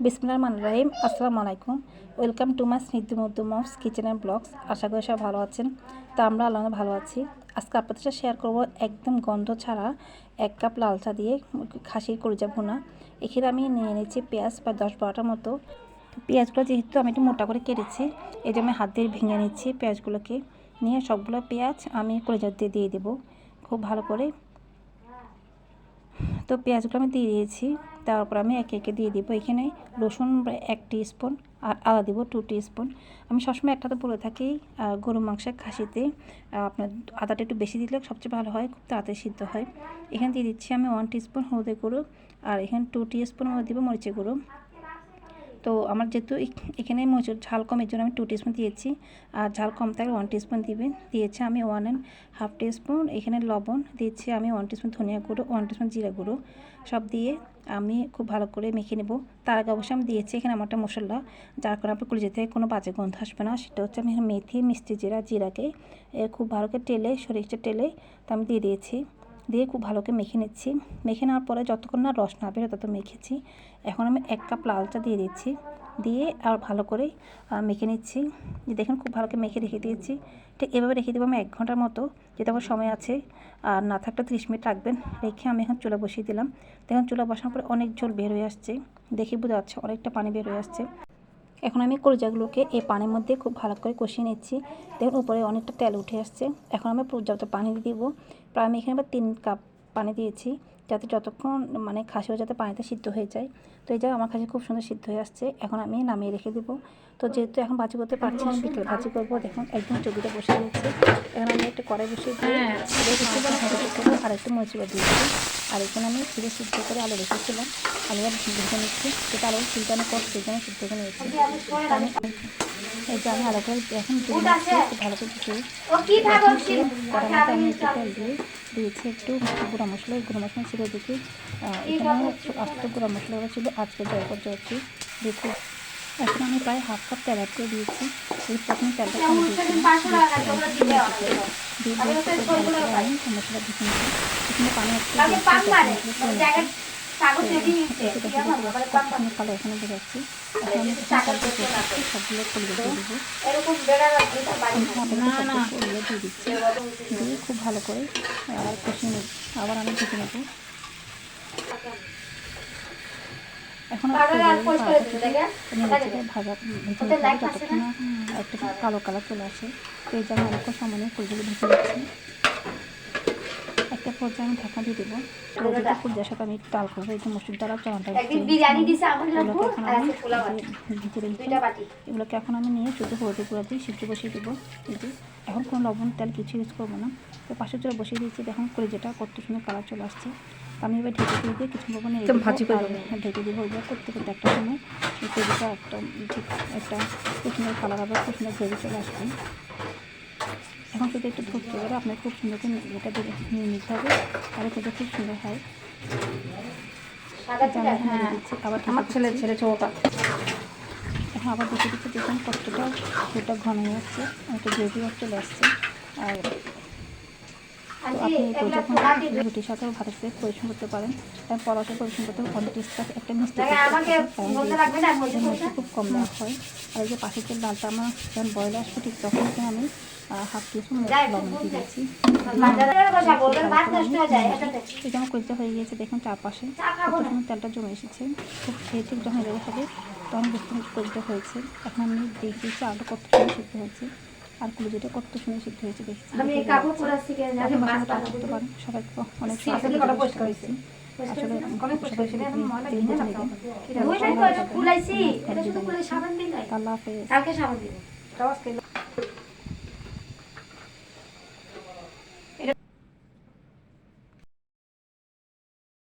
বিসমিল্লাহির রহমানির রহিম। আসসালামু আলাইকুম। ওয়েলকাম টু মাই স্নিগ্ধ মধু মমস কিচেন অ্যান্ড ব্লগস। আশা করি সবাই ভালো আছেন। তো আমরা আল্লাহ ভালো আছি। আজকে আপনাদের সাথে শেয়ার করব একদম গন্ধ ছাড়া 1 কাপ লাল চা দিয়ে খাসির কলিজা ভুনা। এখানে আমি নিয়ে নিয়েছি পেঁয়াজ প্রায় 10-12টার মতো। পেঁয়াজগুলো যেহেতু আমি একটু মোটা করে কেটেছি, এই যে আমি হাত দিয়ে ভেঙে নিচ্ছি পেঁয়াজগুলোকে। নিয়ে সবগুলো পেঁয়াজ আমি কলিজা দিয়ে দেবো খুব ভালো করে। তো পেঁয়াজগুলো আমি দিয়ে দিয়েছি। তারপর আমি একে একে দিয়ে দিব এখানে রসুন 1 টিস্পুন আর আদা দিব 2 টিস্পুন। আমি সবসময় একটাতে বলে থাকি গরু মাংসের খাসিতে আপনার আদাটা একটু বেশি দিলে সবচেয়ে ভালো হয়, খুব তাড়াতাড়ি সিদ্ধ হয়। এখানে দিয়ে দিচ্ছি আমি 1 টিস্পুন হলুদের গুঁড়ো আর এখানে 2 টিস্পুন দিব মরিচের গুঁড়ো। তো আমার যেহেতু এখানে মরিচের ঝাল কম, এর জন্য আমি 2 টিস্পুন দিয়েছি। আর ঝাল কম থাকলে 1 টিস্পুন দিয়েছি আমি 1.5 টিস্পুন। এখানে লবণ দিয়েছি আমি 1 টিস্পুন ধনিয়া গুঁড়ো, 1 টিস্পুন জিরা গুঁড়ো। সব দিয়ে আমি খুব ভালো করে মেখে নেব। তার আগে অবশ্যই আমি দিয়েছি এখানে আমার একটা মশলা, যার কারণে আপনার কলিজা থেকে কোনো বাজে গন্ধ আসবে না। সেটা হচ্ছে আমি মেথি, মিষ্টি জিরাকে খুব ভালো করে টেলে সরিষা টেলে তা আমি দিয়ে দিয়েছি। দিয়ে খুব ভালো করে মেখে নিচ্ছি। মেখে নেওয়ার পরে যতক্ষণ না রস না বেরোয় তত মেখেছি। এখন আমি 1 কাপ লাল চা দিয়ে দিচ্ছি, দিয়ে আর ভালো করে মেখে নিচ্ছি। দেখুন খুব ভালো করে মেখে রেখে দিয়েছি। ঠিক এভাবে রেখে দেবো আমি 1 ঘন্টার মতো, যেটা আমার সময় আছে। আর না থাকলে 30 মিনিট রাখবেন। রেখে আমি এখন চুলা বসিয়ে দিলাম। দেখুন চুলা বসানোর পরে অনেক ঝোল বের হয়ে আসছে, দেখে বোঝা যাচ্ছে অনেকটা পানি বের হয়ে আসছে। এখন আমি কলিজাগুলোকে এই পানির মধ্যে খুব ভালো করে কষিয়ে নিচ্ছি। দেখুন উপরে অনেকটা তেল উঠে আসছে। এখন আমি পর্যাপ্ত পানি দিয়ে দেবো। প্রায় আমি এখানে 3 কাপ পানি দিয়েছি, যাতে যতক্ষণ খাসিও যাতে পানিতে সিদ্ধ হয়ে যায়। তো এই যে আমার খাসি খুব সুন্দর সিদ্ধ হয়ে আসছে। এখন আমি নামিয়ে রেখে দেবো। তো যেহেতু এখন ভাজি করতে পারছি না, বিকেল ভাজি করবো। দেখুন একদম চুবিটা বসে দিয়েছি। এখন আমি একটা কড়াই বসিয়ে দিয়ে আর একটু মরিচ দিয়ে দিয়েছি। আর এখানে আমি ফিরে সিদ্ধ করে আলু রেখেছিলাম, আলুটা ভেজে নিচ্ছি। সেটা আলু সিদ্ধ করতে জন্য সিদ্ধ করে নিয়েছি। আমি এই যে আমি আলু করে এখন খুব ভালো করে কড়াইতে আমি একটু তেল দিয়ে দিয়েছি একটু গুঁড়া মশলা। এই গুঁড়া মশলা ছিল দেখি এখানে 8টা গুঁড়া মশলাগুলো ছিল, আজকে জয় পর্যায়ে দেখি। এখন আমি প্রায় 1/2 কাপ তেল অ্যাড করে দিয়েছি। এই প্রথমে তেলটা কমে দিয়েছি মশলা দিচ্ছি। এখানে পানি কালো এখানে বোঝাচ্ছি। এখন আমি সবগুলো কলিয়ে দিয়ে দেবো, দিয়ে দিচ্ছি। দিয়ে খুব ভালো করে কষিয়ে নেব। আবার আমি ভেজে নেব। এখন ভাজা ভেজে যতক্ষণ একটা কালো কালার চলে আসে। তো এই যে আমি অনেক সামান্য ফুলগুলো ভেজে নিচ্ছি। একটা পর্যায়ে আমি ঢাকা দিয়ে দেবো। যেটা ফুলটার সাথে আমি ডাল করবো, এই যে মসুর ডাল আর চনা ডাল এগুলোকে এখন আমি নিয়ে শুধু হলুদ গুঁড়া দিয়ে সিদ্ধ বসিয়ে দেবো। কিন্তু এখন কোনো লবণ তেল কিছু ইউজ করবো না। তো পাশের চুলা বসিয়ে দিয়েছি। দেখুন কলিজাটা কত সুন্দর কালার চলে আসছে। আমি এবার ঢেকে দিয়ে কিছু লবণ ভাজি করে ঢেকে দিব। এবার করতে করতে একটা সময় এই কলিজাটা একটা খুব সুন্দর কালার হবে, খুব সুন্দর গ্রেভি চলে আসবে। এখন শুধু একটু ভর্তি করে আপনার খুব সুন্দর করে এটা নিয়ে নিতে হবে, তাহলে কিন্তু খুব সুন্দর হয়। আবার আমার ছেলে ছোটা এখন আবার দেখে দিচ্ছি। দেখুন কতটা সেটা ঘন হয়ে যাচ্ছে, একটা গ্রেভি চলে আসছে। আর আপনি যখন রুটির সাথে ভাতের সাথে পরিবেশন করতে পারেন, পরোটা পরিবেশন করতে অনেক টেস্ট একটা মিষ্টি খুব কম দেওয়া হয়। আর এই যে পাশের যে ডালটা আমার যখন বয়েল আসবে ঠিক তখন আমি 1/2 টিস্পুন লবণ দিয়ে দিয়েছি। এটা আমার কলিজা হয়ে গিয়েছে। দেখুন চারপাশে কত সুন্দর তেলটা জমে এসেছে। খুব খেয়ে ঠিক যখন রেডি হবে তখন বুঝতে কলিজা হয়েছে। এখন আমি দেখেছি আলু কত সুন্দর সিদ্ধ হয়েছে আর কলিজাটা কত সুন্দর সিদ্ধ হয়েছে দেখছি। সবাই অনেক হয়েছে। আসলে আল্লাহ হাফেজ।